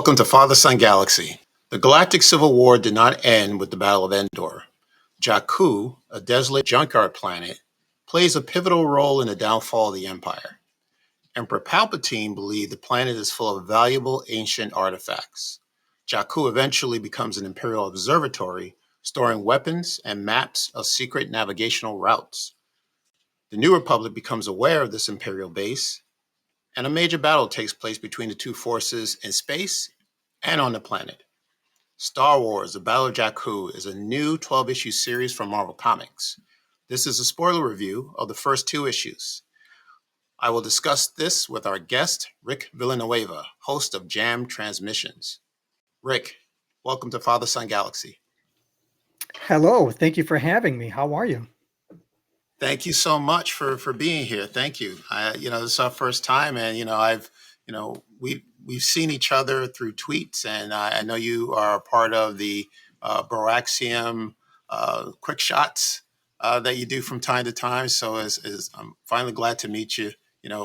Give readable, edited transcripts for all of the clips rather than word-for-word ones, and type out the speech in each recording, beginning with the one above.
Welcome to Father.Son.Galaxy. The Galactic Civil War did not end with the Battle of Endor. Jakku, a desolate junkyard planet, plays a pivotal role in the downfall of the Empire. Emperor Palpatine believed the planet is full of valuable ancient artifacts. Jakku eventually becomes an Imperial observatory, storing weapons and maps of secret navigational routes. The New Republic becomes aware of this Imperial base, and a major battle takes place between the two forces in space and on the planet. Star Wars: The Battle of Jakku is a new 12-issue series from Marvel Comics. This is a spoiler review of the first two issues. I will discuss this with our guest, Rick Villanueva, host of Jam Transmissions. Rick, welcome to Father.Son.Galaxy. Hello, thank you for having me. How are you? Thank you so much for being here. Thank you. This is our first time, and we've seen each other through tweets, and I know you are a part of the Broaxium quick shots that you do from time to time. So I'm finally glad to meet you,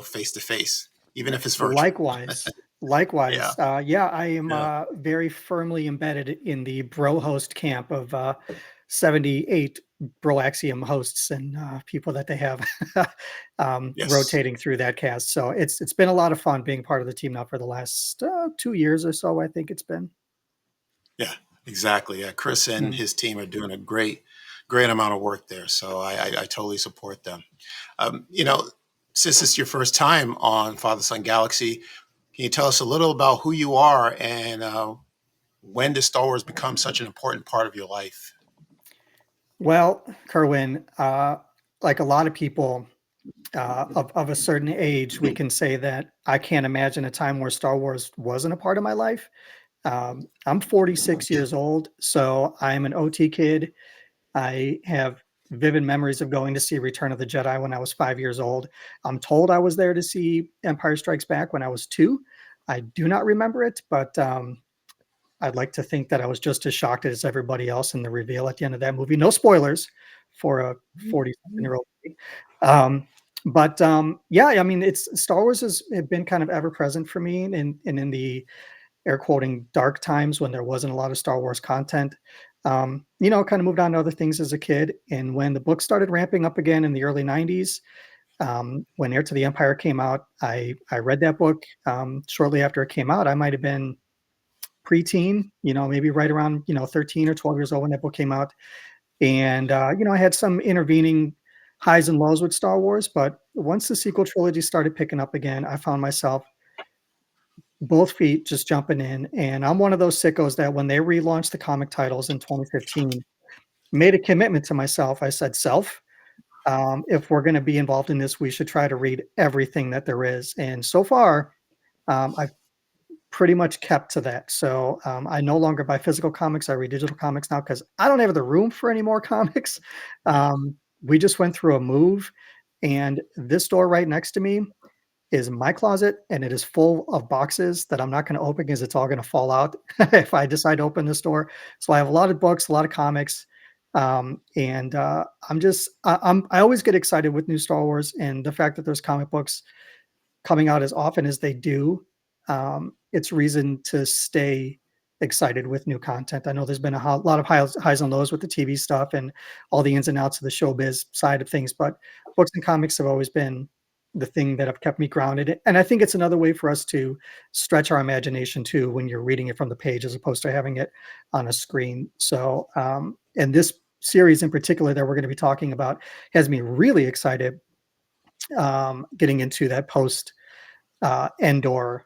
face to face, even if it's virtual. Likewise. Likewise. Yeah. I am Yeah. very firmly embedded in the bro host camp of 78 Broaxium hosts and people that they have Yes. rotating through that cast. So it's been a lot of fun being part of the team now for the last 2 years or so, I think it's been. Yeah, exactly. Yeah, Chris and his team are doing a great amount of work there. So I totally support them. Since it's your first time on Father.Son.Galaxy, can you tell us a little about who you are and when did Star Wars become such an important part of your life? Well, Kerwin, like a lot of people of a certain age, we can say that I can't imagine a time where Star Wars wasn't a part of my life. I'm 46 years old, so I'm an OT kid. I have vivid memories of going to see Return of the Jedi when I was 5 years old. I'm told I was there to see Empire Strikes Back when I was 2. I do not remember it, but I'd like to think that I was just as shocked as everybody else in the reveal at the end of that movie. No spoilers for a 47-year-old movie. Yeah, I mean, it's Star Wars has been kind of ever present for me, and in the air quoting dark times when there wasn't a lot of Star Wars content. Kind of moved on to other things as a kid, and when the book started ramping up again in the early '90s, when Heir to the Empire came out, I read that book shortly after it came out. I might have been preteen, maybe right around 13 or 12 years old when that book came out. And I had some intervening highs and lows with Star Wars, but once the sequel trilogy started picking up again, I found myself both feet just jumping in. And I'm one of those sickos that when they relaunched the comic titles in 2015, made a commitment to myself. I said, if we're going to be involved in this, we should try to read everything that there is. And so far, I've pretty much kept to that. So I no longer buy physical comics. I read digital comics now because I don't have the room for any more comics. We just went through a move, and this door right next to me is my closet, and it is full of boxes that I'm not going to open because it's all going to fall out if I decide to open this door. So I have a lot of books, a lot of comics. I always get excited with new Star Wars, and the fact that there's comic books coming out as often as they do, it's reason to stay excited with new content. I know there's been a lot of highs and lows with the TV stuff and all the ins and outs of the showbiz side of things, but books and comics have always been the thing that have kept me grounded. And I think it's another way for us to stretch our imagination too when you're reading it from the page as opposed to having it on a screen. So, and this series in particular that we're going to be talking about has me really excited getting into that post Endor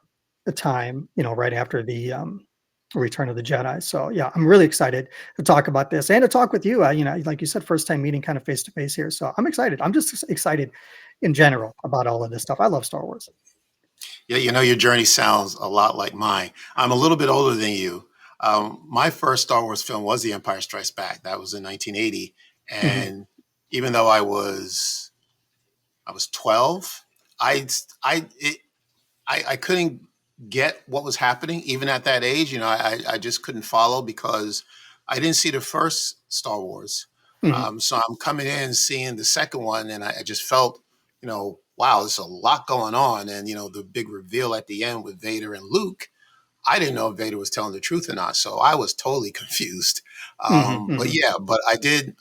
time, right after the Return of the Jedi. So yeah, I'm really excited to talk about this and to talk with you. Like you said, first time meeting kind of face to face here. So I'm excited. I'm just excited in general about all of this stuff. I love Star Wars. Yeah, your journey sounds a lot like mine. I'm a little bit older than you. My first Star Wars film was The Empire Strikes Back. That was in 1980, and even though I was 12, I couldn't get what was happening even at that age. I just couldn't follow because I didn't see the first Star Wars. So I'm coming in seeing the second one, and I just felt, wow, there's a lot going on. And, the big reveal at the end with Vader and Luke, I didn't know if Vader was telling the truth or not, so I was totally confused. Hmm. But Hmm. yeah, but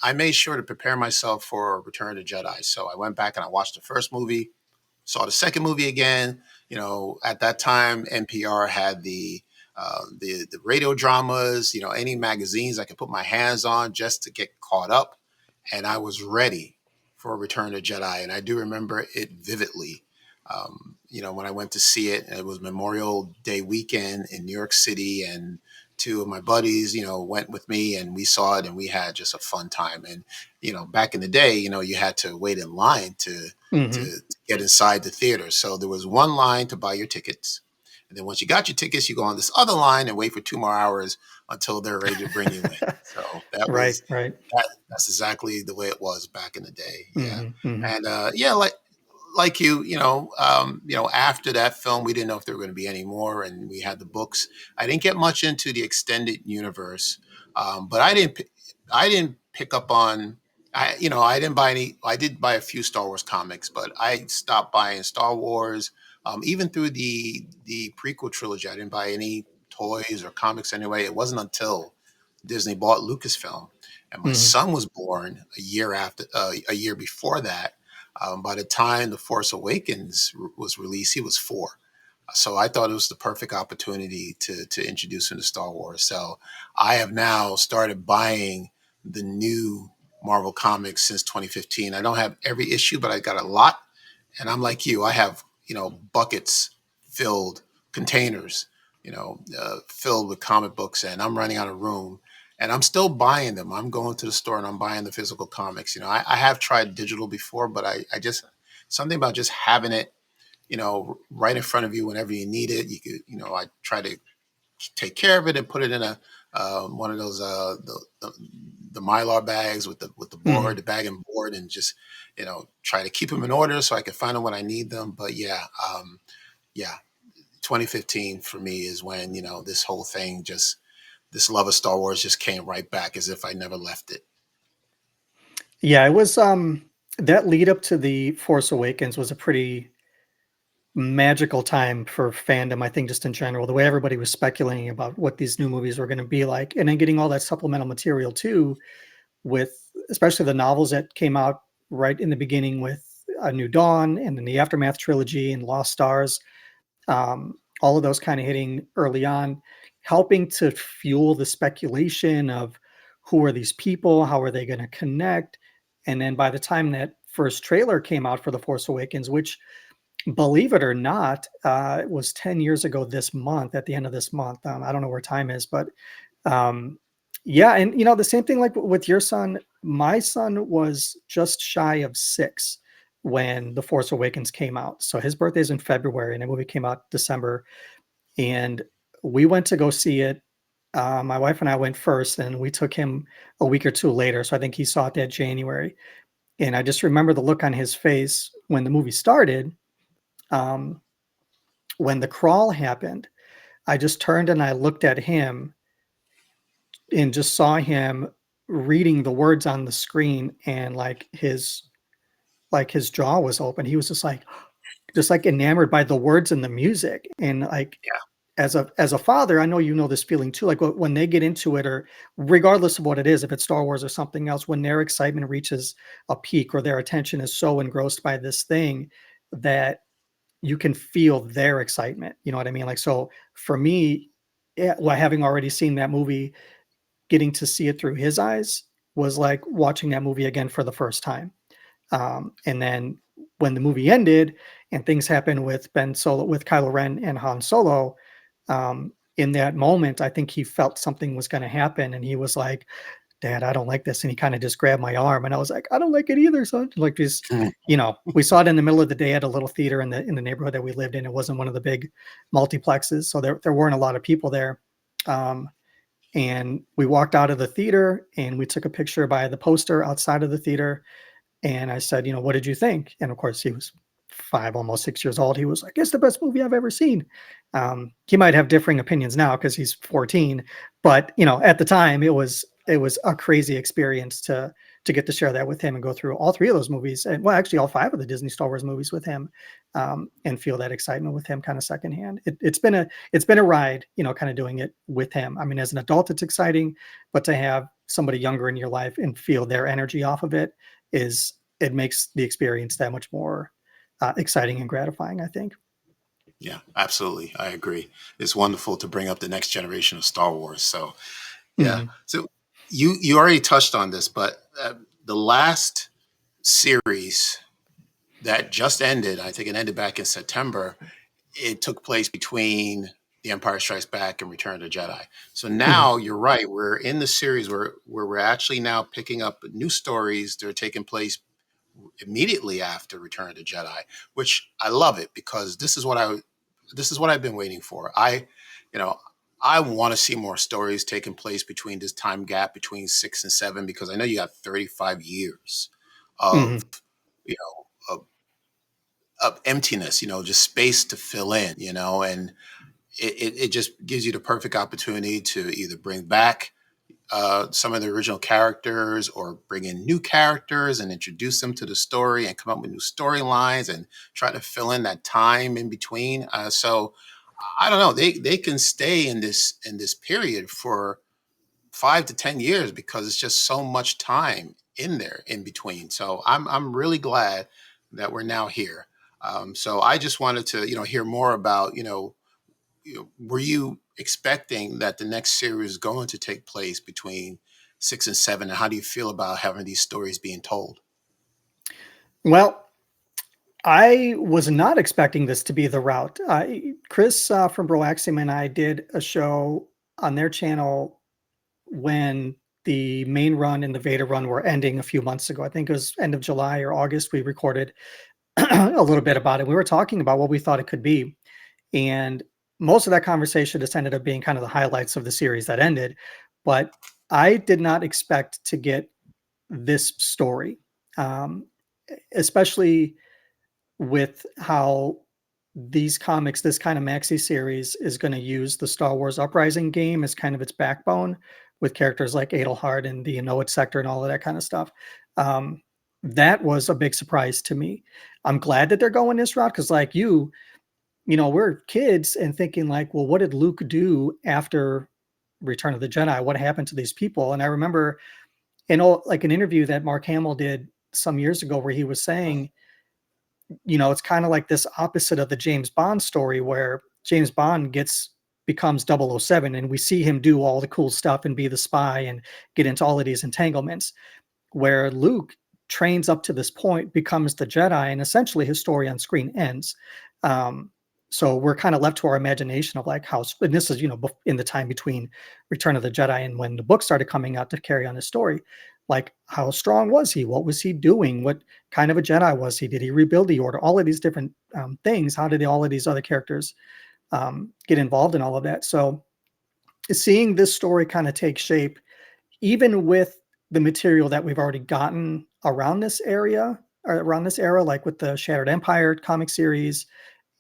I made sure to prepare myself for Return of the Jedi. So I went back and I watched the first movie, saw the second movie again. At that time, NPR had the radio dramas. Any magazines I could put my hands on just to get caught up, and I was ready for Return of the Jedi. And I do remember it vividly. When I went to see it, it was Memorial Day weekend in New York City, and two of my buddies, went with me, and we saw it, and we had just a fun time. And back in the day, you had to wait in line to get inside the theater. So there was one line to buy your tickets, and then once you got your tickets, you go on this other line and wait for 2 more hours until they're ready to bring you in. So Right, right. that's exactly the way it was back in the day. Yeah, Hmm. Hmm. and yeah, like after that film, we didn't know if there were going to be any more, and we had the books. I didn't get much into the extended universe, but I didn't pick up on. I didn't buy any. I did buy a few Star Wars comics, but I stopped buying Star Wars. Even through the prequel trilogy, I didn't buy any toys or comics anyway. It wasn't until Disney bought Lucasfilm, and my Hmm. son was born a year before that. By the time The Force Awakens was released, he was 4. So I thought it was the perfect opportunity to introduce him to Star Wars. So I have now started buying the new Marvel comics since 2015. I don't have every issue, but I got a lot. And I'm like you, I have, buckets filled, containers, filled with comic books, and I'm running out of room. And I'm still buying them. I'm going to the store and I'm buying the physical comics. I have tried digital before, but I just, something about just having it, right in front of you whenever you need it. You could, I try to take care of it and put it in a one of those the Mylar bags with the board, Hmm. the bag and board, and just try to keep them in order so I can find them when I need them. But yeah, yeah, 2015 for me is when this whole thing just this love of Star Wars just came right back as if I never left it. Yeah, it was that lead up to the Force Awakens was a pretty magical time for fandom, I think, just in general. The way everybody was speculating about what these new movies were going to be like, and then getting all that supplemental material too, with especially the novels that came out right in the beginning with A New Dawn and then the Aftermath trilogy and Lost Stars. All of those kind of hitting early on, helping to fuel the speculation of who are these people, how are they going to connect, and then by the time that first trailer came out for The Force Awakens, which believe it or not, it was 10 years ago this month, at the end of this month. I don't know where time is, but um, yeah. And, the same thing like with your son, my son was just shy of 6 when The Force Awakens came out. So his birthday's in February and the movie came out December. And we went to go see it. My wife and I went first, and we took him a week or two later. So I think he saw it that January. And I just remember the look on his face when the movie started. Um, when the crawl happened, I just turned and I looked at him and just saw him reading the words on the screen, and like his jaw was open. He was just like enamored by the words and the music. And like as a father, I know this feeling too. Like when they get into it, or regardless of what it is, if it's Star Wars or something else, when their excitement reaches a peak or their attention is so engrossed by this thing that you can feel their excitement. You know what I mean? Like, so for me, yeah, well, having already seen that movie, getting to see it through his eyes was like watching that movie again for the first time. And then when the movie ended and things happened with Ben Solo, with Kylo Ren and Han Solo, in that moment, I think he felt something was going to happen, and he was like, "Dad, I don't like this," and he kind of just grabbed my arm, and I was like, "I don't like it either, son." Like this, we saw it in the middle of the day at a little theater in the neighborhood that we lived in. It wasn't one of the big multiplexes, so there weren't a lot of people there. Um, and we walked out of the theater and we took a picture by the poster outside of the theater. And I said, "What did you think?" And of course, he was 5, almost 6 years old. He was like, "It's the best movie I've ever seen." He might have differing opinions now because he's 14, but at the time, it was a crazy experience to get to share that with him and go through all 3 of those movies, and well, actually all 5 of the Disney Star Wars movies with him, and feel that excitement with him kind of secondhand. It's been a ride, kind of doing it with him. I mean, as an adult, it's exciting, but to have somebody younger in your life and feel their energy off of it makes the experience that much more exciting and gratifying, I think. Yeah, absolutely. I agree. It's wonderful to bring up the next generation of Star Wars. So, yeah. Mhm. So you already touched on this, but the last series that just ended, I think it ended back in September. It took place between The Empire Strikes Back and Return of the Jedi. So Mhm. now you're right. We're in the series where we're actually now picking up new stories that are taking place immediately after Return of the Jedi, which I love it because this is what I've been waiting for. You know, I want to see more stories taking place between this time gap between 6 and 7 because I know you got 35 years of Mhm. you of emptiness, just space to fill in, and it just gives you the perfect opportunity to either bring back some of the original characters or bring in new characters and introduce them to the story and come up with new storylines and try to fill in that time in between. So I don't know. They can stay in this period for 5 to 10 years because it's just so much time in there in between. So I'm really glad that we're now here. So I just wanted to hear more about were you expecting that the next series is going to take place between 6 and 7, and how do you feel about having these stories being told? Well, I was not expecting this to be the route. Chris from Broaxium and I did a show on their channel when the main run and the Vader run were ending a few months ago. I think it was end of July or August. We recorded a little bit about it. We were talking about what we thought it could be. And most of that conversation just ended up being kind of the highlights of the series that ended. But I did not expect to get this story, um, especially with how these comics, this kind of maxi series is going to use the Star Wars Uprising game as kind of its backbone with characters like Adelhard and the Innoit sector and all of that kind of stuff. Um, that was a big surprise to me. I'm glad that they're going this route because, like we're kids and thinking like, well, what did Luke do after Return of the Jedi? What happened to these people? And I remember like an interview that Mark Hamill did some years ago where he was saying, it's kind of like this opposite of the James Bond story where James Bond becomes 007 and we see him do all the cool stuff and be the spy and get into all of these entanglements, where Luke trains up to this point, becomes the Jedi, and essentially his story on screen ends. Um, so we're kind of left to our imagination of like how, and this is, in the time between Return of the Jedi and when the book started coming out to carry on his story. Like, how strong was he? What was he doing? What kind of a Jedi was he? Did he rebuild the Order? All of these different things. How did all of these other characters get involved in all of that? So seeing this story kind of take shape, even with the material that we've already gotten around this area or around this era, like with the Shattered Empire comic series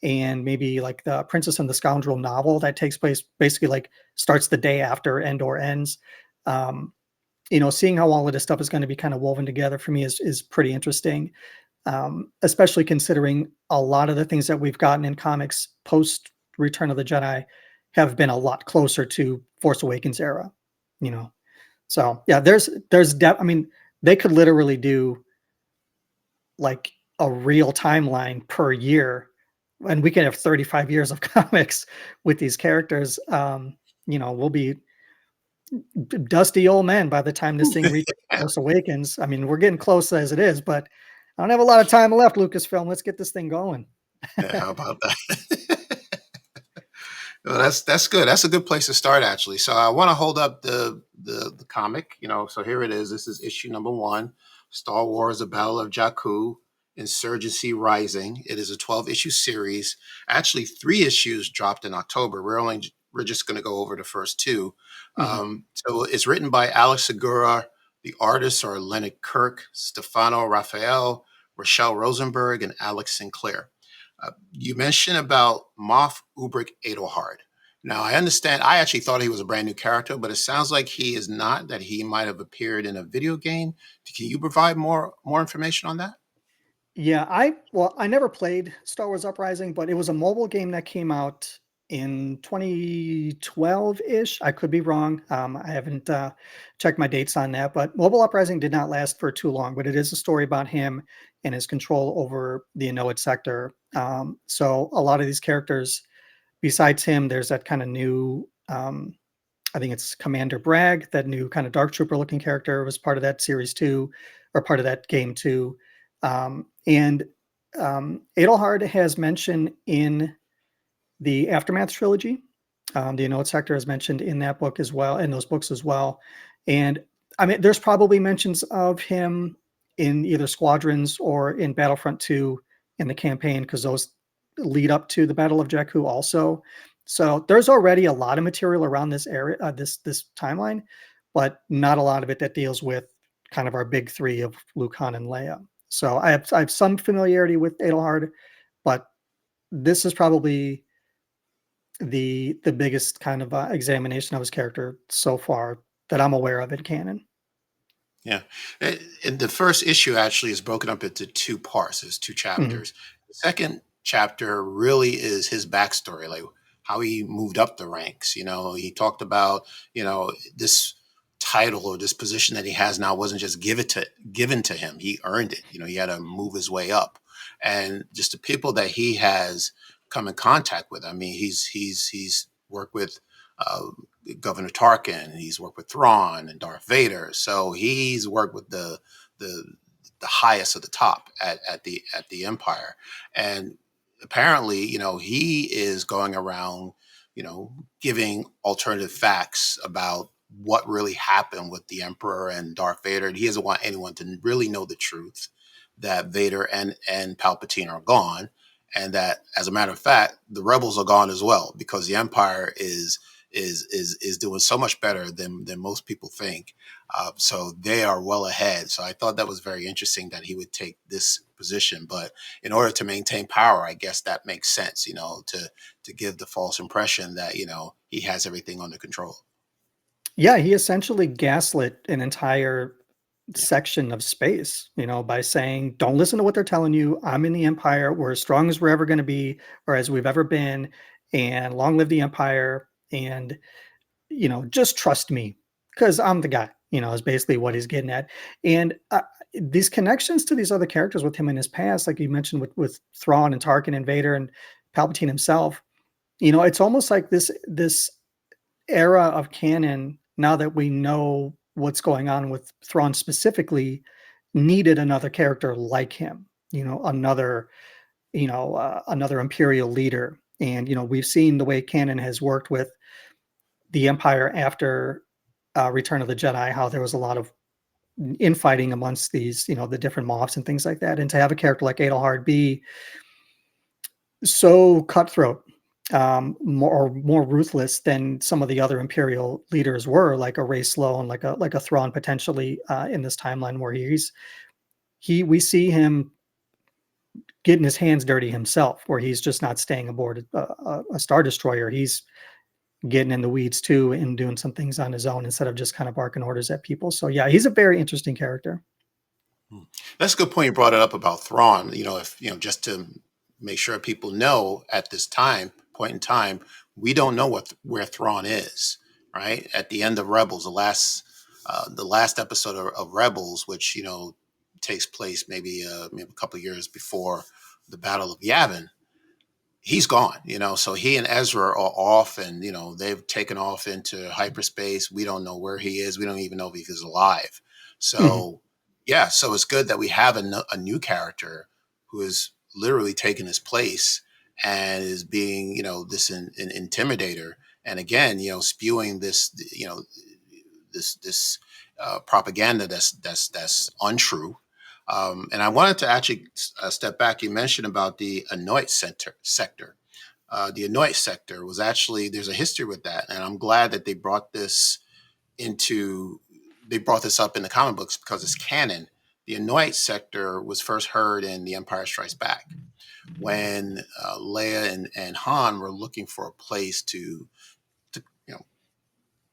and maybe like the Princess and the Scoundrel novel that takes place basically like starts the day after Endor ends. Um, seeing how all of this stuff is going to be kind of woven together for me is pretty interesting, especially considering a lot of the things that we've gotten in comics post Return of the Jedi have been a lot closer to Force Awakens era, you know. So yeah, I mean, they could literally do like a real timeline per year, and we can have 35 years of comics with these characters. We'll be dusty old men by the time this thing reaches Yeah, Force Awakens. I mean, we're getting close as it is, but I don't have a lot of time left, Lucasfilm. Let's get this thing going. how about that? Well, that's good. That's a good place to start, actually. So I want to hold up the comic. So here it is. This is issue number 1, Star Wars: The Battle of Jakku, Insurgency Rising. It is a 12-issue series. Actually, 3 issues dropped in October. We're just going to go over the first 2. Mhm. So it's written by Alex Segura. The artists are Leonard Kirk, Stefano Raphael, Rochelle Rosenberg, and Alex Sinclair. You mentioned about Moff Ubrik Adelhard. Now, I understand. I actually thought he was a brand new character, but it sounds like he is not. That he might have appeared in a video game. Can you provide more information on that? Yeah, I never played Star Wars Uprising, but it was a mobile game that came out in 2012-ish. I could be wrong. I haven't checked my dates on that, but Mobile Uprising did not last for too long. But it is a story about him and his control over the Innoid sector. So a lot of these characters, besides him, there's that kind of new. I think it's Commander Bragg, that new kind of Dark Trooper looking character, was part of that series too, or part of that game too. And Adelhard has mentioned in the Aftermath trilogy. The Unknown Sector is mentioned in that book as well, in those books as well. And I mean, there's probably mentions of him in either Squadrons or in Battlefront 2 in the campaign, because those lead up to the Battle of Jakku also. So there's already a lot of material around this area, this timeline, but not a lot of it that deals with kind of our big three of Luke, Han, and Leia. So I have some familiarity with Adelhard, but this is probably the biggest kind of examination of his character so far that I'm aware of in canon. Yeah. And the first issue actually is broken up into two parts. There's two Mhm. chapters. The second chapter really is his backstory, like how he moved up the ranks. He talked about, this title or this position that he has now wasn't just given to him. He earned it. He had to move his way up. And just the people that he has come in contact with. I mean, he's worked with uh, Governor Tarkin. He's worked with Thrawn and Darth Vader. So he's worked with the the highest of the top at the Empire. And apparently, he is going around, giving alternative facts about what really happened with the Emperor and Darth Vader. And he doesn't want anyone to really know the truth that Vader and Palpatine are gone, and that, as a matter of fact, the rebels are gone as well, because the Empire is doing so much better than most people think. So they are well ahead. So I thought that was very interesting that he would take this position. But in order to maintain power, I guess that makes sense, to give the false impression that he has everything under control. Yeah, he essentially gaslit an entire Yeah. section of space, by saying, don't listen to what they're telling you. I'm in the Empire. We're as strong as we're ever going to be, or as we've ever been. And long live the Empire. And, just trust me, because I'm the guy, is basically what he's getting at. And these connections to these other characters with him in his past, like you mentioned with Thrawn and Tarkin and Vader and Palpatine himself, it's almost like this era of canon, now that we know what's going on with Thrawn specifically, needed another character like him, another Imperial leader. And, we've seen the way canon has worked with the Empire after Return of the Jedi, how there was a lot of infighting amongst these, the different Moffs and things like that. And to have a character like Adelhard be so cutthroat, more ruthless than some of the other Imperial leaders were, like a Ray Sloan, like a Thrawn potentially in this timeline, where we see him getting his hands dirty himself, where he's just not staying aboard a Star Destroyer. He's getting in the weeds too and doing some things on his own instead of just kind of barking orders at people. So yeah, he's a very interesting character. Hmm. That's a good point you brought it up about Thrawn. If just to make sure people know, at this point in time, we don't know where Thrawn is. Right at the end of Rebels, the last episode of Rebels, which takes place maybe a couple of years before the Battle of Yavin. He's gone, so he and Ezra are off, and they've taken off into hyperspace. We don't know where he is. We don't even know if he's alive. Mhm. So yeah, so it's good that we have a new character who is literally taking his place and is being this an intimidator, and again spewing this propaganda that's untrue. And I wanted to actually step back. You mentioned about the Annoyed sector. The Annoyed sector was actually, there's a history with that, and I'm glad that into they brought this up in the comic books, because it's canon. the Anoite sector was first heard in The Empire Strikes Back, when Leia and Han were looking for a place to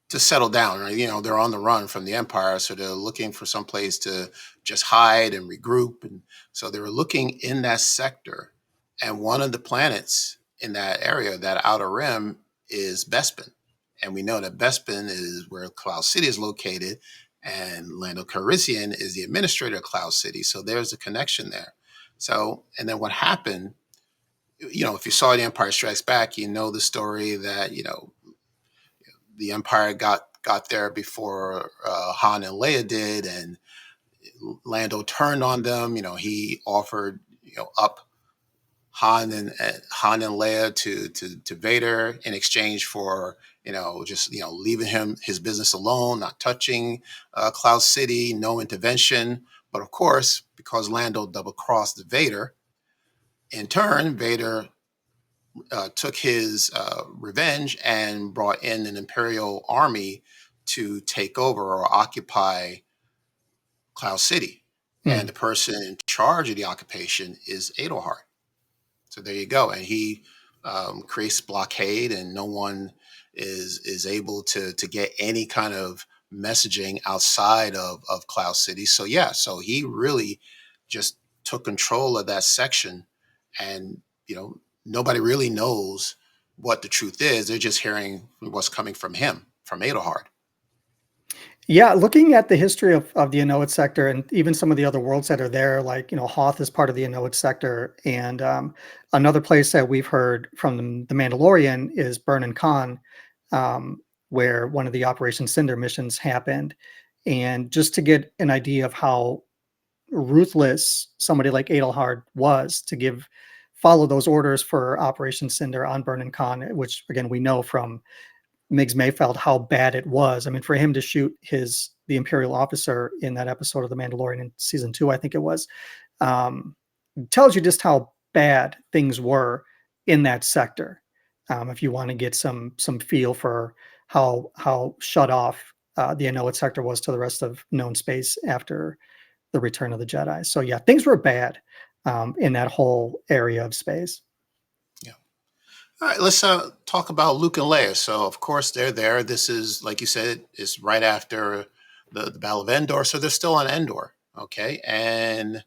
to settle down. Right? They're on the run from the Empire, so they're looking for some place to just hide and regroup. And so they were looking in that sector, and one of the planets in that area, that outer rim, is Bespin. And we know that Bespin is where Cloud City is located, and Lando Calrissian is the administrator of Cloud City. So there's a connection there. So, and then what happened, if you saw The Empire Strikes Back, you know the story that, the Empire got there before Han and Leia did, and Lando turned on them. He offered up Han and Leia to Vader in exchange for just leaving his business alone, not touching Cloud City, no intervention. But of course, because Lando double crossed Vader, in turn, Vader took his revenge and brought in an Imperial army to take over or occupy Cloud City. And the person in charge of the occupation is Adelhard. So there you go. And he creates blockade, and no one is able to get any kind of messaging outside of Cloud City. So yeah, so he really just took control of that section, and nobody really knows what the truth is. They're just hearing what's coming from him, from Adelhard. Yeah, looking at the history of the Anoat sector and even some of the other worlds that are there, like, Hoth is part of the Anoat sector. And another place that we've heard from the Mandalorian is Burnin Khan, where one of the Operation Cinder missions happened. And just to get an idea of how ruthless somebody like Adelhard was to follow those orders for Operation Cinder on Burnin Khan, which again we know from Migs Mayfeld how bad it was. I mean, for him to shoot the Imperial officer in that episode of The Mandalorian in season 2, I think it was, tells you just how bad things were in that sector. If you want to get some feel for how shut off the Anoat sector was to the rest of known space after the Return of the Jedi. So yeah, things were bad in that whole area of space. Yeah. All right, let's talk about Luke and Leia. So of course they're there. This is, like you said, is right after the Battle of Endor. So they're still on Endor. Okay. And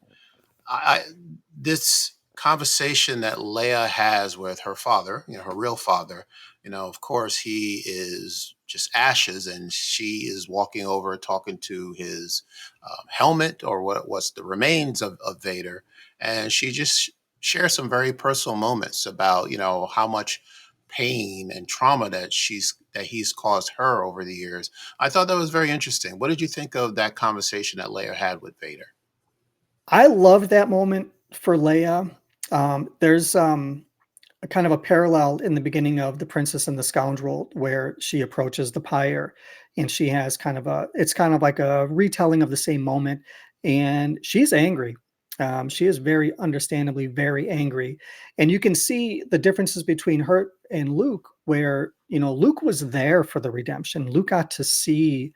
this conversation that Leia has with her father, her real father, of course, he is just ashes, and she is walking over talking to his helmet, or what was the remains of Vader. And she just shares some very personal moments about, how much pain and trauma that he's caused her over the years. I thought that was very interesting. What did you think of that conversation that Leia had with Vader? I love that moment for Leia. There's a kind of a parallel in the beginning of The Princess and the Scoundrel, where she approaches the pyre, and she has it's kind of like a retelling of the same moment, and she's angry. She is very understandably very angry, and you can see the differences between her and Luke, where Luke was there for the redemption. Luke got to see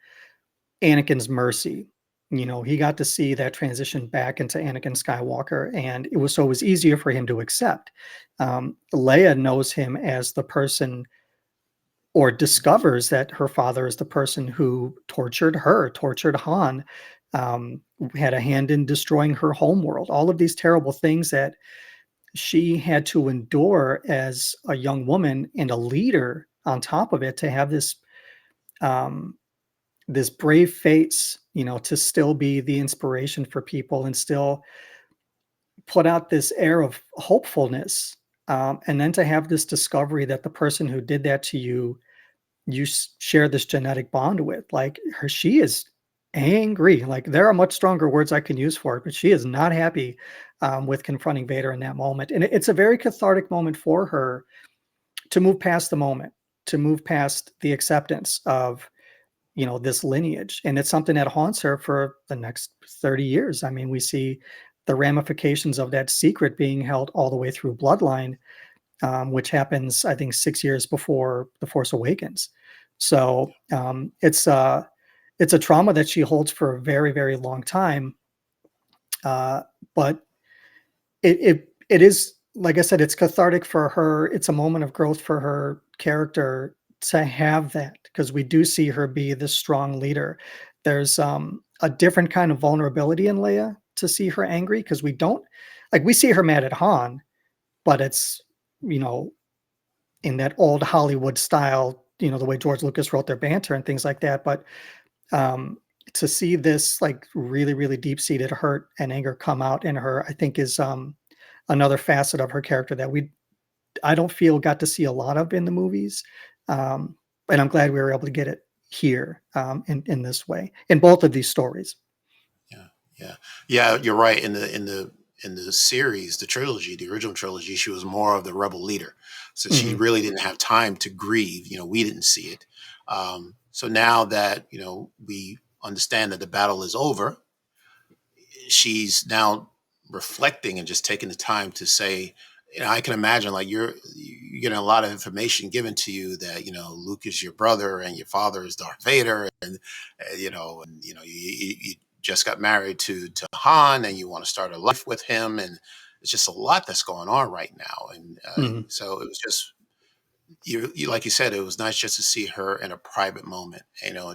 Anakin's mercy. He got to see that transition back into Anakin Skywalker, and it was easier for him to accept. Leia knows him as the person, or discovers that her father is the person who tortured Han, had a hand in destroying her homeworld. All of these terrible things that she had to endure as a young woman and a leader on top of it, to have this brave face, to still be the inspiration for people and still put out this air of hopefulness. And then to have this discovery that the person who did that to you, you share this genetic bond with, like her, she is angry. Like, there are much stronger words I can use for it, but she is not happy with confronting Vader in that moment. And it's a very cathartic moment for her to move past the moment, to move past the acceptance of this lineage. And it's something that haunts her for the next 30 years. I mean, we see the ramifications of that secret being held all the way through Bloodline, which happens, I think, 6 years before The Force Awakens. So it's a trauma that she holds for a very, very long time. But it is, like I said, it's cathartic for her. It's a moment of growth for her character to have that, because we do see her be this strong leader. There's a different kind of vulnerability in Leia to see her angry, because we don't, like, we see her mad at Han, but it's, you know, in that old Hollywood style, you know, the way George Lucas wrote their banter and things like that. But um, to see this like really, really deep seated hurt and anger come out in her, I think is another facet of her character that I don't feel got to see a lot of in the movies. Um, and I'm glad we were able to get it here in this way in both of these stories. Yeah, yeah, yeah. You're right. In the series, the trilogy, the original trilogy, she was more of the rebel leader, so she Mhm. really didn't have time to grieve. We didn't see it. So now that we understand that the battle is over, she's now reflecting and just taking the time to say, I can imagine like you're getting a lot of information given to you that Luke is your brother and your father is Darth Vader, and you just got married to Han and you want to start a life with him, and it's just a lot that's going on right now, and Mhm. so it was just you like you said, it was nice just to see her in a private moment,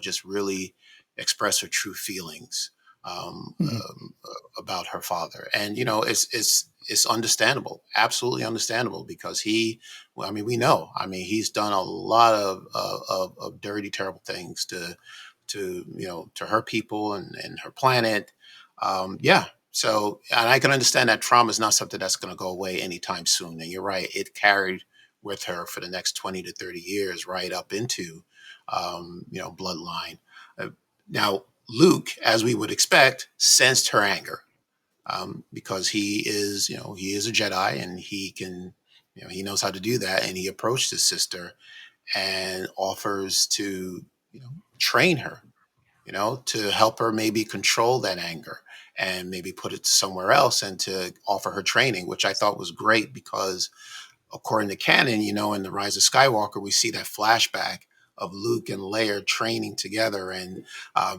just really express her true feelings Mhm. about her father. And it's understandable, absolutely understandable, because well, I mean, we know, I mean, he's done a lot of dirty, terrible things to her people and her planet. Yeah. So, and I can understand that trauma is not something that's going to go away anytime soon. And you're right, it carried with her for the next 20 to 30 years, right up into, bloodline. Uh, Now, Luke, as we would expect, sensed her anger, because he is a Jedi, and he can, he knows how to do that. And he approached his sister and offers to, train her, to help her maybe control that anger and maybe put it somewhere else, and to offer her training, which I thought was great because according to canon, in The Rise of Skywalker, we see that flashback of Luke and Leia training together. And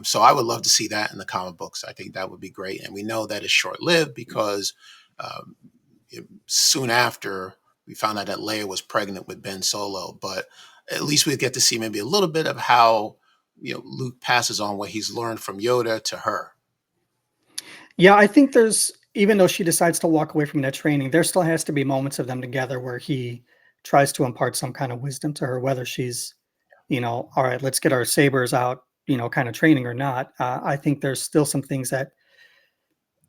so I would love to see that in the comic books. I think that would be great. And we know that it's short lived because um, soon after we found out that Leia was pregnant with Ben Solo. But at least we get to see maybe a little bit of how Luke passes on what he's learned from Yoda to her. Yeah, I think there's, even though she decides to walk away from that training, there still has to be moments of them together where he tries to impart some kind of wisdom to her, whether she's, all right, let's get our sabers out, kind of training or not. I think there's still some things that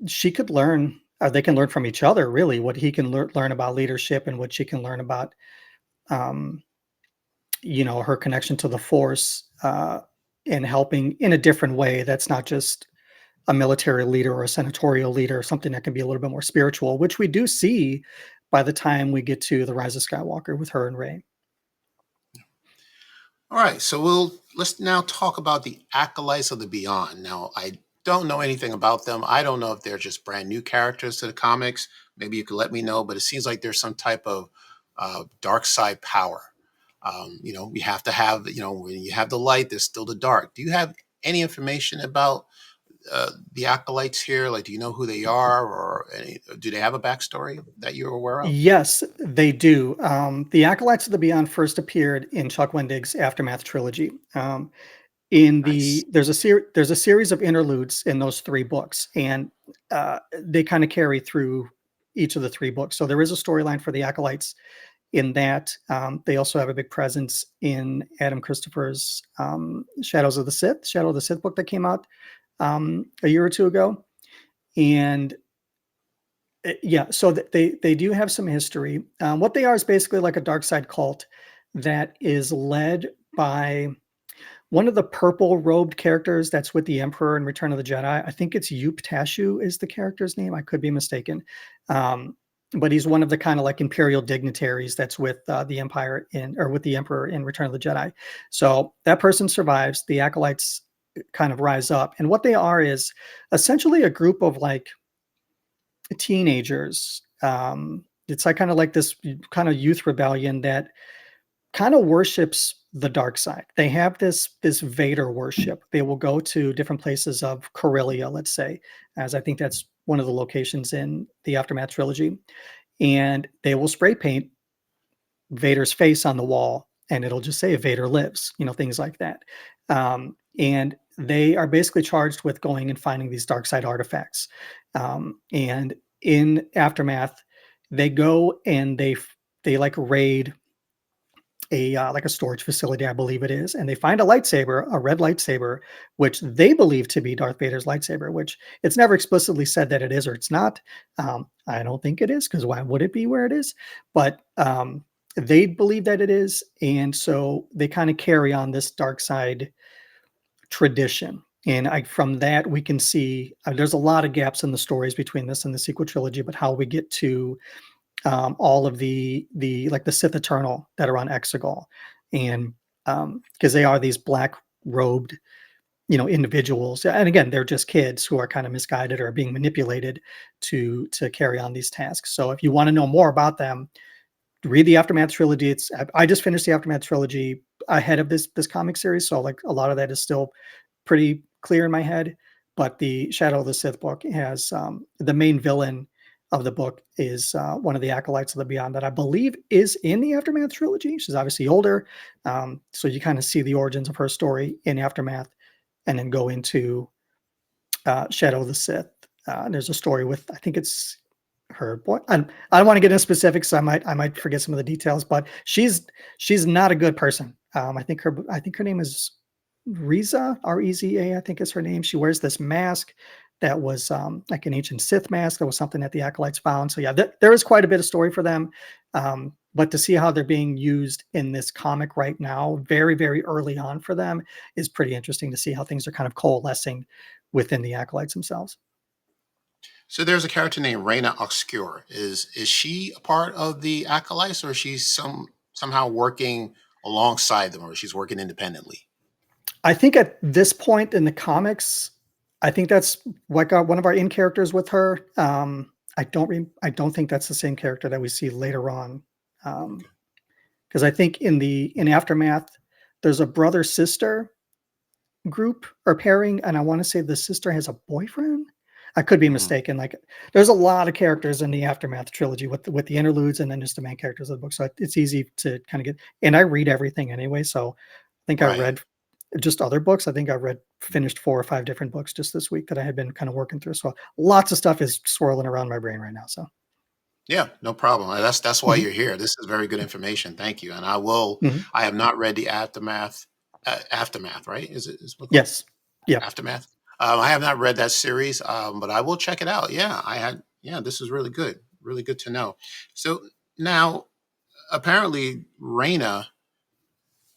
she could learn, or they can learn from each other, really, what he can learn about leadership and what she can learn about, um, her connection to the Force, in helping in a different way. That's not just a military leader or a senatorial leader, or something that can be a little bit more spiritual, which we do see by the time we get to The Rise of Skywalker with her and Rey. All right, so let's now talk about the Acolytes of the Beyond. Now, I don't know anything about them. I don't know if they're just brand new characters to the comics. Maybe you could let me know, but it seems like there's some type of dark side power. You have to have, when you have the light, there's still the dark. Do you have any information about the Acolytes here? Like, do you know who they are, or do they have a backstory that you're aware of? Yes, they do. The Acolytes of the Beyond first appeared in Chuck Wendig's Aftermath trilogy. Nice. There's a series of interludes in those three books, and they kind of carry through each of the three books. So there is a storyline for the Acolytes in that. They also have a big presence in Adam Christopher's Shadow of the Sith book that came out a year or two ago. And yeah, so they do have some history. What they are is basically like a dark side cult that is led by one of the purple robed characters that's with the Emperor in Return of the Jedi. I think it's Yup Tashu is the character's name. I could be mistaken. But he's one of the kind of like Imperial dignitaries that's with the Empire with the Emperor in Return of the Jedi. So that person survives. The Acolytes kind of rise up. And what they are is essentially a group of like teenagers. It's like kind of like this kind of youth rebellion that kind of worships the dark side. They have this Vader worship. They will go to different places of Corellia, let's say, as I think that's one of the locations in the Aftermath trilogy, and they will spray paint Vader's face on the wall, and it'll just say Vader lives, things like that. And they are basically charged with going and finding these dark side artifacts. And in Aftermath, they go and they like raid a like a storage facility, I believe it is, and they find a lightsaber, a red lightsaber, which they believe to be Darth Vader's lightsaber. Which it's never explicitly said that it is or it's not. I don't think it is, because why would it be where it is? But they believe that it is, and so they kind of carry on this dark side tradition. And from that, we can see there's a lot of gaps in the stories between this and the sequel trilogy, but how we get to all of the like the Sith Eternal that are on Exegol, and because they are these black robed individuals, and again, they're just kids who are kind of misguided or being manipulated to carry on these tasks. So if you want to know more about them, read the Aftermath trilogy. I just finished the Aftermath trilogy ahead of this comic series, so like a lot of that is still pretty clear in my head. But the Shadow of the Sith book has the main villain of the book is one of the acolytes of the Beyond that I believe is in the Aftermath trilogy. She's obviously older, so you kind of see the origins of her story in Aftermath, and then go into Shadow of the Sith. There's a story with, I think it's her boy. I don't want to get into specifics, so I might forget some of the details, but she's not a good person. I think her name is Reza, Reza, I think is her name. She wears this mask that was like an ancient Sith mask. That was something that the acolytes found. So yeah, there is quite a bit of story for them. But to see how they're being used in this comic right now, very, very early on for them, is pretty interesting to see how things are kind of coalescing within the acolytes themselves. So there's a character named Reyna Oskure. Is she a part of the acolytes, or is she somehow working alongside them, or she's working independently? I think at this point in the comics, I think that's like one of our in characters with her. I don't think that's the same character that we see later on, because I think in Aftermath, there's a brother sister group or pairing, and I want to say the sister has a boyfriend. I could be Mhm. mistaken. Like, there's a lot of characters in the Aftermath trilogy with the interludes, and then just the main characters of the book. So it's easy to kind of get. And I read everything anyway, so I think I Right. read just other books. I think I finished 4 or 5 different books just this week that I had been kind of working through. So lots of stuff is swirling around my brain right now. So Yeah, no problem. That's why mhm, you're here. This is very good information. Thank you. And I will. mhm. I have not read the aftermath. Aftermath, right? Is what called Yes, yeah. Aftermath. I have not read that series, but I will check it out. Yeah, I had. Yeah, this is really good. Really good to know. So now, apparently, Reina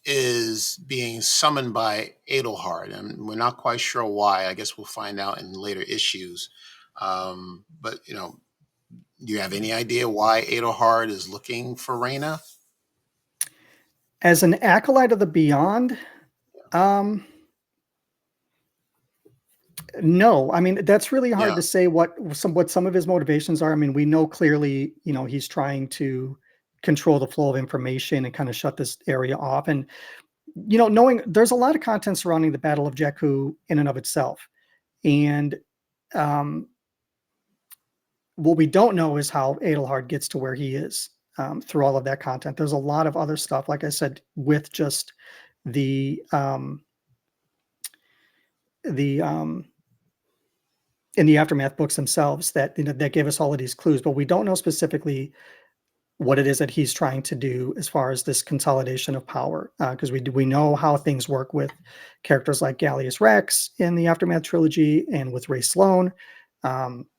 is being summoned by Adelhard, and we're not quite sure why. I guess we'll find out in later issues. But do you have any idea why Adelhard is looking for Reina? As an acolyte of the Beyond, um, no. I mean, that's really hard Yeah, to say what some of his motivations are. I mean, we know clearly, he's trying to control the flow of information and kind of shut this area off. And knowing there's a lot of content surrounding the Battle of Jakku in and of itself, and um, what we don't know is how Adelhard gets to where he is through all of that content. There's a lot of other stuff, like I said, with just the the in the Aftermath books themselves that that gave us all of these clues, but we don't know specifically what it is that he's trying to do as far as this consolidation of power. Because we know how things work with characters like Gallius Rex in the Aftermath trilogy, and with Ray Sloan,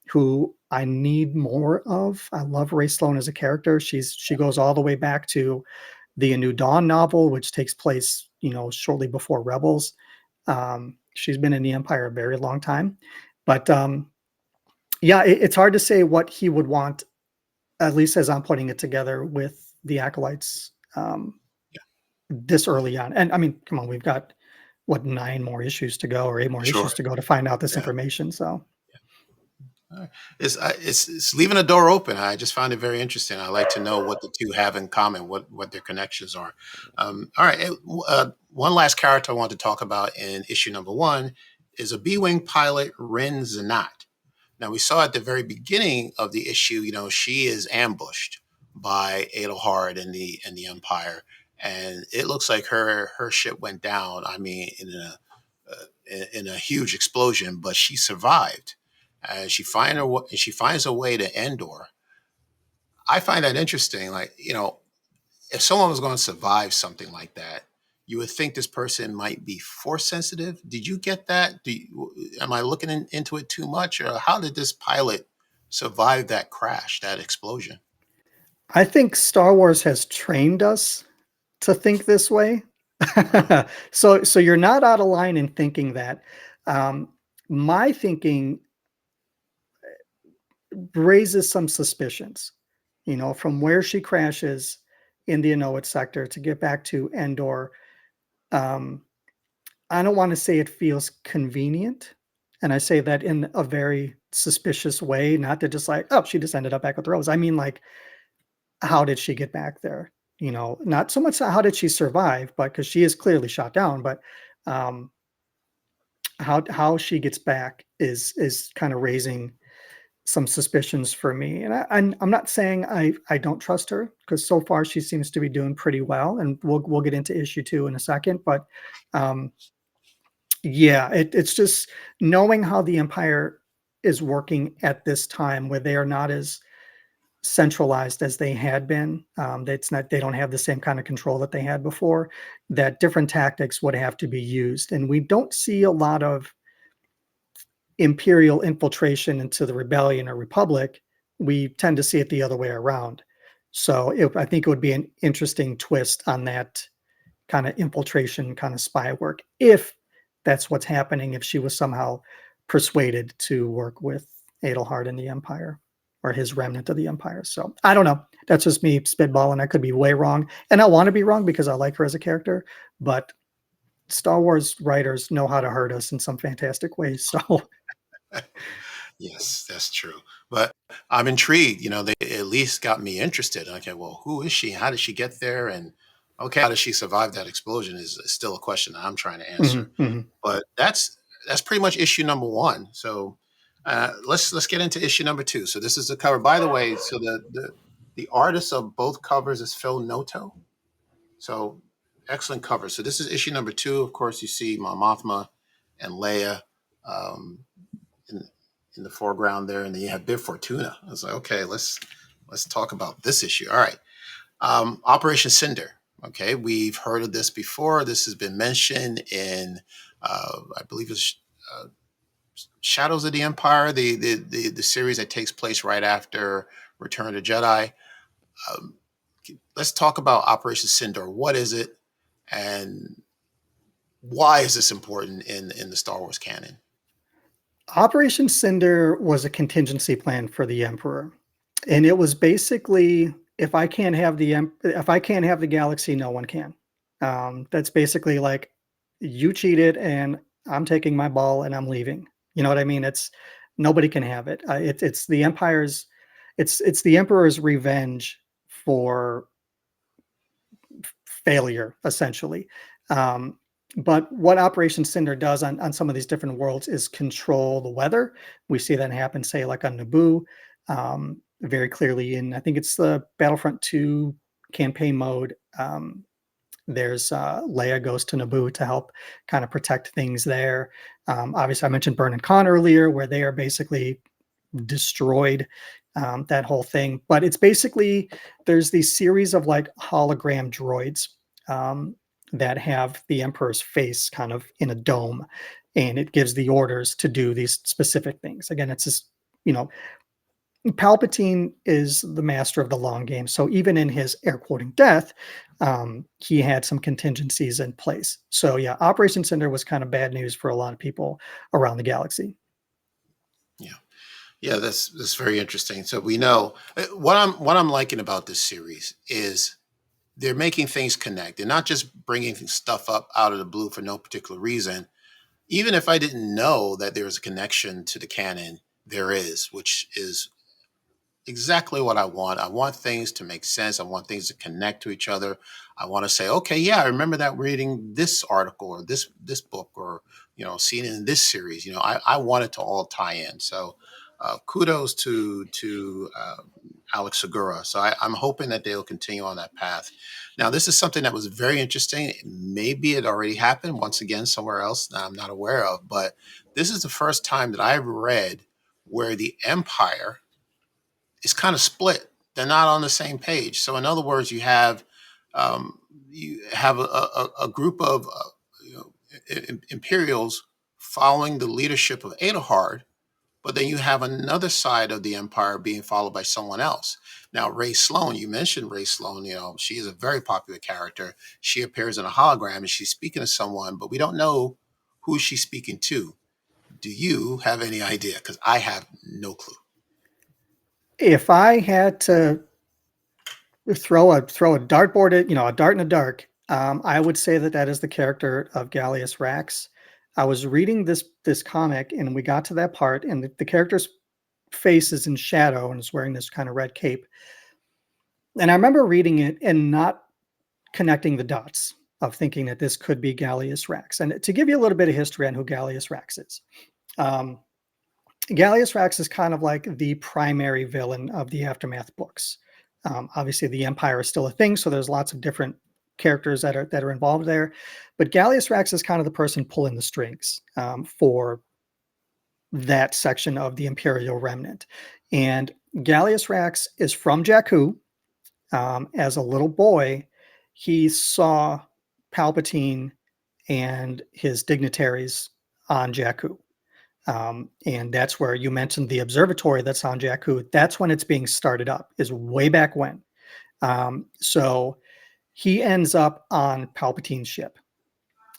who I need more of. I love Ray Sloan as a character. She goes all the way back to the A New Dawn novel, which takes place shortly before Rebels. She's been in the Empire a very long time, but yeah, it's hard to say what he would want, at least as I'm putting it together with the acolytes yeah, this early on. And I mean, come on, we've got what 9 more issues to go, or 8 more sure. issues to go to find out this Yeah. information. So, All right. It's leaving a door open. I just found it very interesting. I like to know what the two have in common, what their connections are. All right. One last character I want to talk about in issue number 1 is a B-wing pilot, Ren Zanat. Now we saw at the very beginning of the issue, she is ambushed by Adelhard and the Empire, and it looks like her ship went down. I mean, in a huge explosion, but she survived. She finds a way to Endor. I find that interesting. Like, if someone was going to survive something like that, you would think this person might be force sensitive. Did you get that? Am I looking into it too much, or how did this pilot survive that crash, that explosion? I think Star Wars has trained us to think this way. Uh, So you're not out of line in thinking that. Um, my thinking raises some suspicions, from where she crashes in the Inowit sector to get back to Endor. Um, I don't want to say it feels convenient. And I say that in a very suspicious way, not to just like, oh, she just ended up back with Rose. I mean, like, how did she get back there? Not so much how did she survive, but because she is clearly shot down, but um, how she gets back is kind of raising some suspicions for me. And I'm not saying I don't trust her, because so far she seems to be doing pretty well, and we'll get into issue 2 in a second. But um, yeah, it's just knowing how the Empire is working at this time, where they are not as centralized as they had been. It's not, they don't have the same kind of control that they had before. That different tactics would have to be used, and we don't see a lot of Imperial infiltration into the rebellion or republic. We tend to see it the other way around. So I think it would be an interesting twist on that kind of infiltration, kind of spy work, if that's what's happening, if she was somehow persuaded to work with Adelhard and the Empire, or his remnant of the Empire. So I don't know. That's just me spitballing. I could be way wrong. And I want to be wrong because I like her as a character, but Star Wars writers know how to hurt us in some fantastic ways. So yes, that's true. But I'm intrigued. They at least got me interested. Okay, well, who is she? How did she get there? And okay, how did she survive that explosion? Is still a question that I'm trying to answer. mhm, mhm. But that's pretty much issue number one. So let's get into issue number two. So this is the cover. By the way, so the artist of both covers is Phil Noto. So excellent cover. So this is issue number two. Of course, you see Mon Mothma and Leia um, in in the foreground there, and then you have Bib Fortuna. I was like, okay, let's talk about this issue. All right, Operation Cinder. Okay, we've heard of this before. This has been mentioned in, I believe it's uh, Shadows of the Empire, the series that takes place right after Return of the Jedi. Um, let's talk about Operation Cinder. What is it, and why is this important in the Star Wars canon? Operation Cinder was a contingency plan for the Emperor, and it was basically, if I can't have the galaxy, no one can. That's basically like, you cheated, and I'm taking my ball and I'm leaving. You know what I mean? It's nobody can have it. It's the Empire's, it's the Emperor's revenge for failure, essentially. Um, but what Operation Cinder does on some of these different worlds is control the weather. We see that happen, say, like on Naboo, very clearly in, I think it's the Battlefront 2 campaign mode. There's Leia goes to Naboo to help kind of protect things there. Obviously, I mentioned Burn and Con earlier, where they are basically destroyed, that whole thing. But it's basically, there's these series of like hologram droids, um, that have the Emperor's face kind of in a dome, and it gives the orders to do these specific things. Again, it's just, you know, Palpatine is the master of the long game. So even in his air quoting death, he had some contingencies in place. So yeah, Operation Cinder was kind of bad news for a lot of people around the galaxy. Yeah. Yeah, that's very interesting. So we know what I'm liking about this series is they're making things connect. They're not just bringing stuff up out of the blue for no particular reason. Even if I didn't know that there was a connection to the canon, there is, which is exactly what I want. I want things to make sense. I want things to connect to each other. I want to say, okay, yeah, I remember that reading this article or this book or seeing it in this series. I want it to all tie in. So kudos to Alex Segura. So I'm hoping that they'll continue on that path. Now, this is something that was very interesting. Maybe it already happened once again somewhere else that I'm not aware of, but this is the first time that I've read where the Empire is kind of split. They're not on the same page. So, in other words, um, you have a group of Imperials following the leadership of Adelhard, but then you have another side of the empire being followed by someone else. Now, Ray Sloan, you mentioned Ray Sloan, she is a very popular character. She appears in a hologram and she's speaking to someone, but we don't know who she's speaking to. Do you have any idea? Because I have no clue. If I had to throw a dartboard at, a dart in the dark, I would say that is the character of Gallius Rax. I was reading this comic and we got to that part, and the character's face is in shadow and is wearing this kind of red cape. And I remember reading it and not connecting the dots of thinking that this could be Gallius Rax. And to give you a little bit of history on who Gallius Rax is, Gallius Rax is kind of like the primary villain of the Aftermath books. Obviously, the Empire is still a thing, so there's lots of different characters that are involved there. But Gallius Rax is kind of the person pulling the strings for that section of the Imperial remnant. And Gallius Rax is from Jakku. As a little boy, he saw Palpatine and his dignitaries on Jakku. And that's where you mentioned the observatory that's on Jakku. That's when it's being started up, is way back when. So he ends up on Palpatine's ship.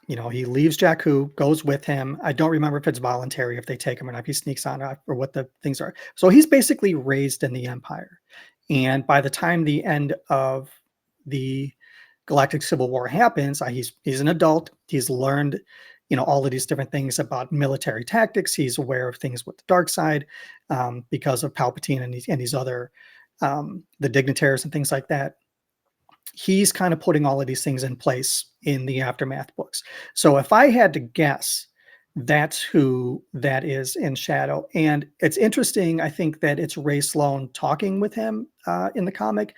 He leaves Jakku, goes with him. I don't remember if it's voluntary, if they take him or not, if he sneaks on or what the things are. So he's basically raised in the Empire. And by the time the end of the Galactic Civil War happens, he's an adult. He's learned, all of these different things about military tactics. He's aware of things with the dark side because of Palpatine and these other the dignitaries and things like that. He's kind of putting all of these things in place in the Aftermath books. So if I had to guess, that's who that is in shadow. And it's interesting, I think, that it's Ray Sloan talking with him in the comic,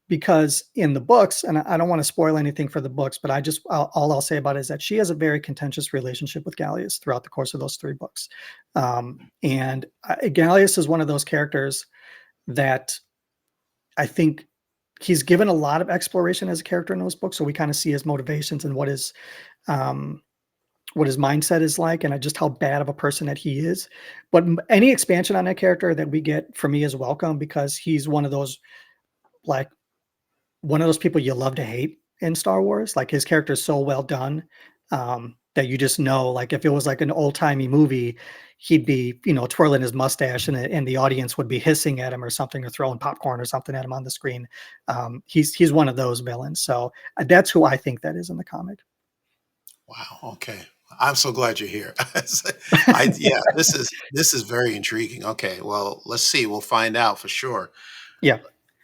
because in the books, and I don't want to spoil anything for the books, but all I'll say about it is that she has a very contentious relationship with Gallius throughout the course of those 3 books. And Gallius is one of those characters that I think he's given a lot of exploration as a character in those books. So we kind of see his motivations and what his mindset is like, and just how bad of a person that he is. But any expansion on that character that we get for me is welcome, because he's one of those people you love to hate in Star Wars. Like, his character is so well done that you just know, like, if it was like an old timey movie, he'd be, twirling his mustache and the audience would be hissing at him or something, or throwing popcorn or something at him on the screen. He's one of those villains. So that's who I think that is in the comic. Wow. Okay. I'm so glad you're here. This is very intriguing. Okay. Well, let's see. We'll find out for sure. Yeah.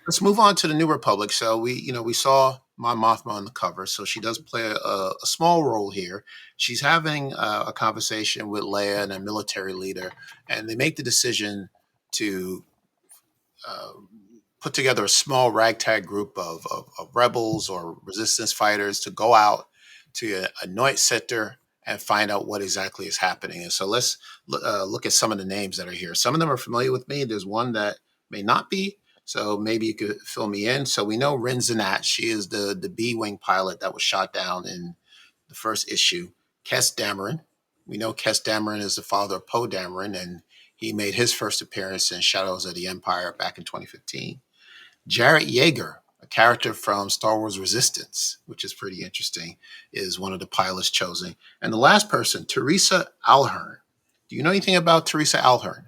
Let's move on to the New Republic. So we saw Mon Mothma on the cover, so she does play a small role here. She's having a conversation with Leia and a military leader, and they make the decision to put together a small ragtag group of rebels or resistance fighters to go out to anoint Sitter and find out what exactly is happening. And so let's look at some of the names that are here. Some of them are familiar with me. There's one that may not be. So maybe you could fill me in. So we know Rin Zinat. She is the B-wing pilot that was shot down in the first issue. Kes Dameron. We know Kes Dameron is the father of Poe Dameron, and he made his first appearance in Shadows of the Empire back in 2015. Jarrett Yeager, a character from Star Wars Resistance, which is pretty interesting, is one of the pilots chosen. And the last person, Teresa Alhern. Do you know anything about Teresa Alhern?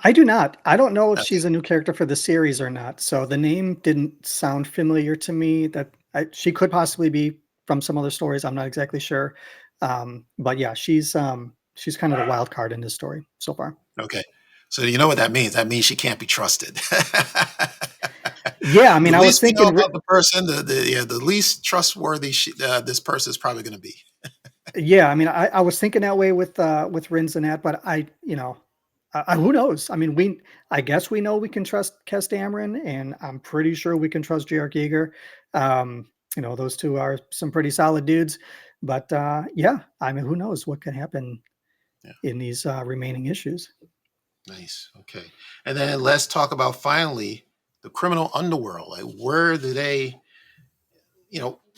I do not. I don't know if Okay. she's a new character for the series or not. So the name didn't sound familiar to me. She could possibly be from some other stories. I'm not exactly sure. But yeah, she's kind of the wild card in this story so far. Okay. So you know what that means? That means she can't be trusted. Yeah, I mean, The I was least we know thinking, about the person, the least trustworthy this person is probably going to be. yeah, I mean, I was thinking that way with Rin Zinat, but Who knows? I mean, I guess we know we can trust Kes Dameron, and I'm pretty sure we can trust J.R. Giger. Those two are some pretty solid dudes. But yeah, I mean, who knows what can happen Yeah. in these remaining issues. Nice. Okay. And then let's talk about finally the criminal underworld. Like, where do they,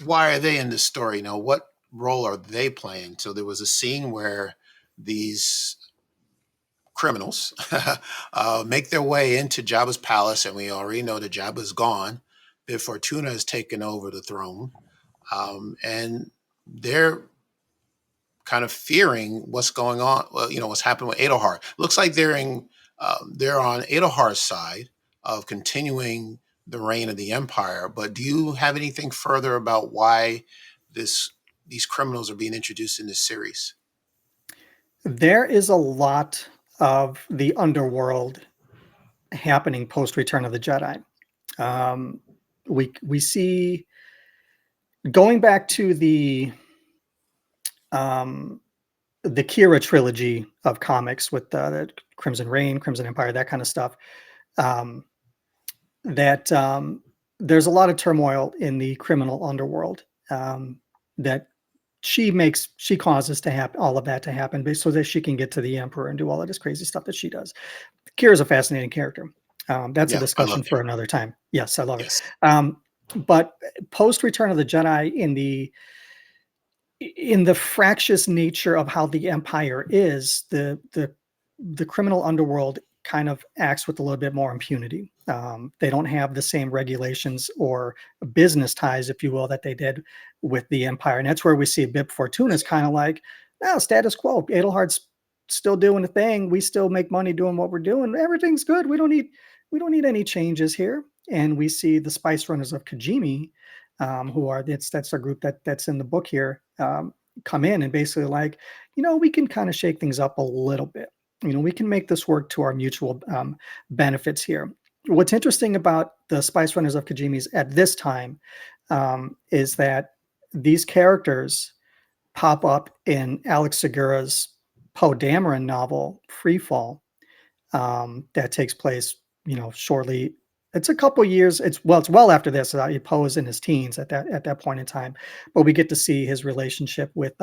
why are they in this story? What role are they playing? So there was a scene where these criminals make their way into Jabba's palace, and we already know that Jabba's gone. Bib Fortuna has taken over the throne, and they're kind of fearing what's going on. Well, what's happening with Adelhard. Looks like they're on Adelhard's side of continuing the reign of the Empire. But do you have anything further about why these criminals are being introduced in this series? There is a lot of the underworld happening post Return of the Jedi. We see, going back to the Kira trilogy of comics with the Crimson Reign, Crimson Empire, that kind of stuff. That there's a lot of turmoil in the criminal underworld that she causes to happen, all of that to happen, so that she can get to the Emperor and do all of this crazy stuff that she does. Kira's a fascinating character. That's a discussion for another time. Yes, I love Yes. her. But post Return of the Jedi, in the fractious nature of how the Empire is, the criminal underworld kind of acts with a little bit more impunity. They don't have the same regulations or business ties, if you will, that they did with the Empire. And that's where we see Bib Fortuna is kind of like, oh, status quo. Adelhard's still doing a thing. We still make money doing what we're doing. Everything's good. We don't need any changes here. And we see the Spice Runners of Kijimi, who are that's a group that's in the book here, come in and basically like, we can kind of shake things up a little bit. We can make this work to our mutual benefits here. What's interesting about the Spice Runners of Kijimi's at this time is that these characters pop up in Alex Segura's Poe Dameron novel, Freefall, that takes place, shortly. It's a couple years. It's well after this. Poe is in his teens at that point in time, but we get to see his relationship with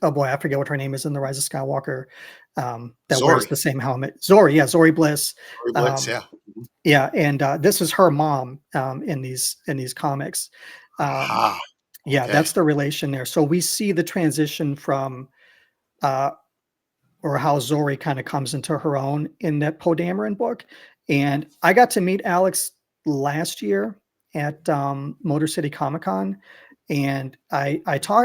oh boy, I forget what her name is in The Rise of Skywalker. That Zori. Wears the same helmet. Zori, yeah, Zori Bliss. Zori Bliss, yeah. Yeah, and this is her mom in these comics. Yeah, that's the relation there. So we see the transition from or how Zori kind of comes into her own in that Poe Dameron book. And I got to meet Alex last year at Motor City Comic Con. And I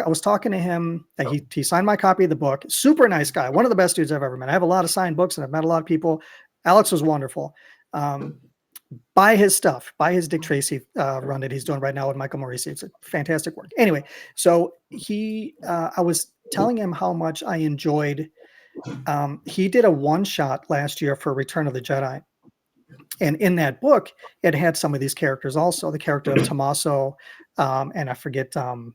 was talking to him. He signed my copy of the book. Super nice guy. One of the best dudes I've ever met. I have a lot of signed books and I've met a lot of people. Alex was wonderful. Buy his stuff. Buy his Dick Tracy run that he's doing right now with Michael Morisi. It's a fantastic work. Anyway, so I was telling him how much I enjoyed. He did a one-shot last year for Return of the Jedi. And in that book, it had some of these characters also. The character of Tommaso, and I forget the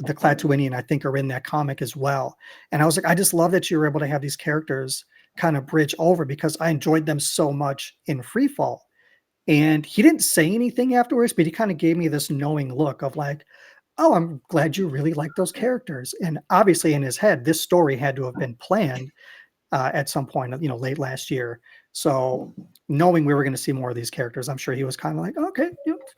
Klatooinian, I think, are in that comic as well. And I was like, I just love that you were able to have these characters kind of bridge over because I enjoyed them so much in Freefall. And he didn't say anything afterwards, but he kind of gave me this knowing look of like, oh, I'm glad you really like those characters. And obviously in his head, this story had to have been planned at some point, late last year. So knowing we were going to see more of these characters, I'm sure he was kind of like, okay,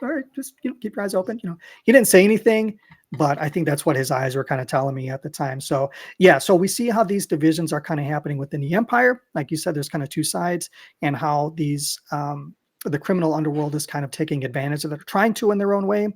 all right, just keep your eyes open. He didn't say anything, but I think that's what his eyes were kind of telling me at the time. So yeah, so we see how these divisions are kind of happening within the Empire. Like you said, there's kind of two sides, and how these the criminal underworld is kind of taking advantage of it, trying to in their own way.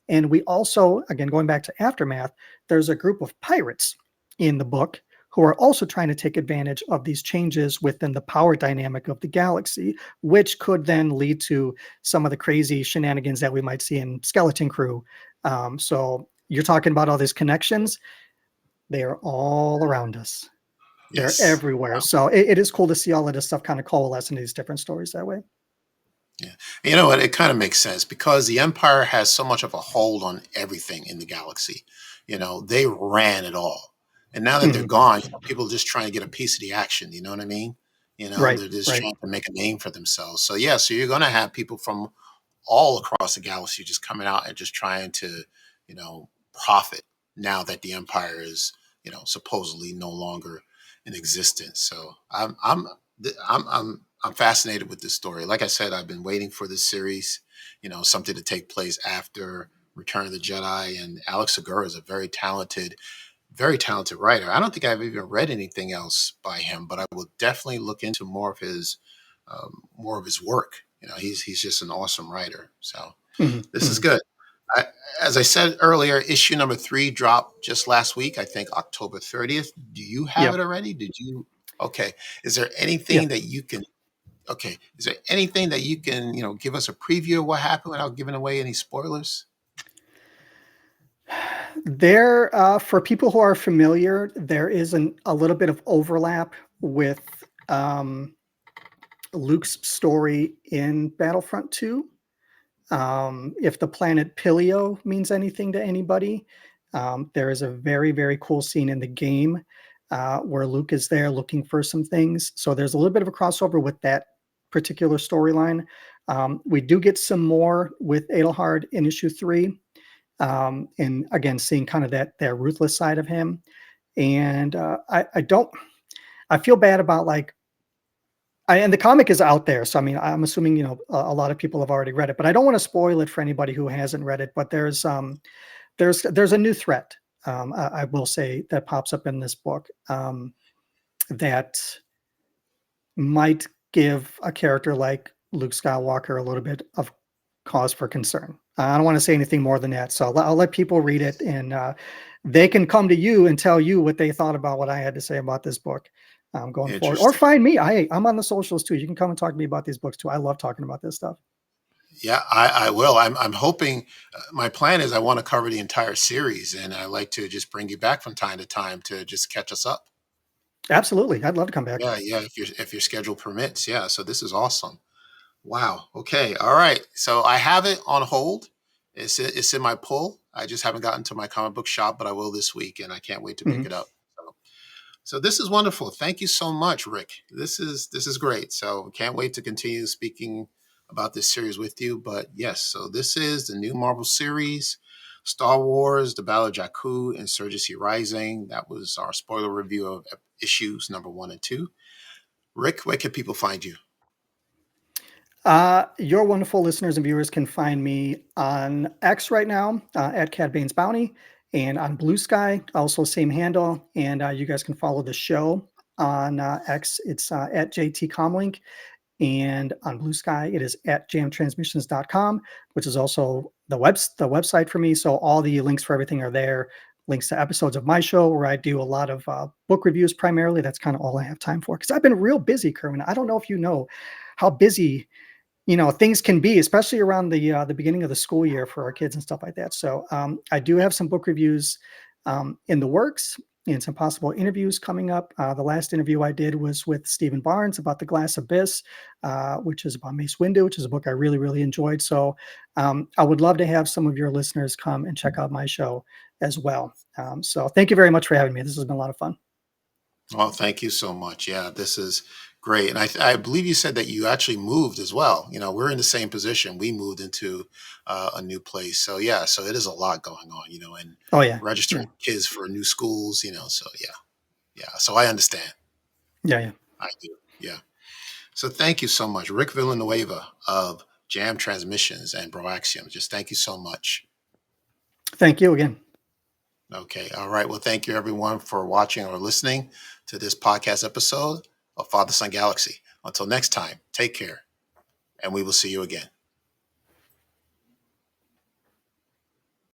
And we also, again, going back to Aftermath, there's a group of pirates in the book who are also trying to take advantage of these changes within the power dynamic of the galaxy, which could then lead to some of the crazy shenanigans that we might see in Skeleton Crew. So you're talking about all these connections. They are all around us. Yes. They're everywhere. Wow. So it is cool to see all of this stuff kind of coalesce into these different stories that way. Yeah. You know what? It kind of makes sense because the Empire has so much of a hold on everything in the galaxy. They ran it all. And now that they're Mhm. gone, people are just trying to get a piece of the action. You know what I mean? Right, They're just right. trying to make a name for themselves. So yeah, so you're going to have people from all across the galaxy just coming out and just trying to, profit now that the empire is, supposedly no longer in existence. So I'm fascinated with this story. Like I said, I've been waiting for this series, something to take place after Return of the Jedi. And Alex Segura is a very talented writer. I don't think I've even read anything else by him, but I will definitely look into more of his work. He's just an awesome writer. So Mhm, this is mhm. good. I, as I said earlier, issue number 3 dropped just last week. I think October 30th. Do you have it Yep, already? Did you? Okay. Is there yeah. anything that you can? Okay. Is there anything that you can, give us a preview of what happened without giving away any spoilers? There, for people who are familiar, there is a little bit of overlap with um, Luke's story in Battlefront 2. If the planet Pilio means anything to anybody, there is a very, very cool scene in the game where Luke is there looking for some things. So there's a little bit of a crossover with that particular storyline. We do get some more with Adelhard in issue 3. And again, seeing kind of that ruthless side of him. And I don't, I feel bad about like, and the comic is out there, so I mean, I'm assuming a lot of people have already read it, but I don't want to spoil it for anybody who hasn't read it. But there's a new threat, I will say, that pops up in this book that might give a character like Luke Skywalker a little bit of cause for concern. I don't want to say anything more than that, so I'll let people read it, and they can come to you and tell you what they thought about what I had to say about this book going forward, or Interesting. find me. I'm on the socials too. You can come and talk to me about these books too. I love talking about this stuff. Yeah, I will. I'm hoping. My plan is I want to cover the entire series, and I like to just bring you back from time to time to just catch us up. Absolutely, I'd love to come back. Yeah, yeah. If your schedule permits, yeah. So this is awesome. Wow. Okay. All right. So I have it on hold. It's in my pull. I just haven't gotten to my comic book shop, but I will this week, and I can't wait to pick Mhm. it up. So this is wonderful. Thank you so much, Rick. This is great. So can't wait to continue speaking about this series with you. But yes, so this is the new Marvel series, Star Wars: The Battle of Jakku, Insurgency Rising. That was our spoiler review of issues number 1 and 2. Rick, where can people find you? Your wonderful listeners and viewers can find me on X right now at Cad Bane's Bounty, and on Blue Sky, also same handle. And you guys can follow the show on X. It's at JT Comlink. And on Blue Sky, it is at jamtransmissions.com, which is also the website for me. So all the links for everything are there. Links to episodes of my show where I do a lot of book reviews primarily. That's kind of all I have time for because I've been real busy, Kerwin. I don't know if you know how busy things can be, especially around the beginning of the school year for our kids and stuff like that. So I do have some book reviews in the works and some possible interviews coming up. The last interview I did was with Stephen Barnes about The Glass Abyss, which is about Mace Windu, which is a book I really, really enjoyed. So I would love to have some of your listeners come and check out my show as well. So thank you very much for having me. This has been a lot of fun. Well, thank you so much. Yeah, this is great. And I believe you said that you actually moved as well. We're in the same position. We moved into a new place. So, yeah, so it is a lot going on, and Oh yeah, yeah, registering kids for new schools, so yeah, yeah. So I understand. yeah, yeah. I do. Yeah. So thank you so much, Rick Villanueva of Jam Transmissions and Broaxium. Just thank you so much. Thank you again. Okay. All right. Well, thank you everyone for watching or listening to this podcast episode of Father-Son Galaxy. Until next time, take care, and we will see you again.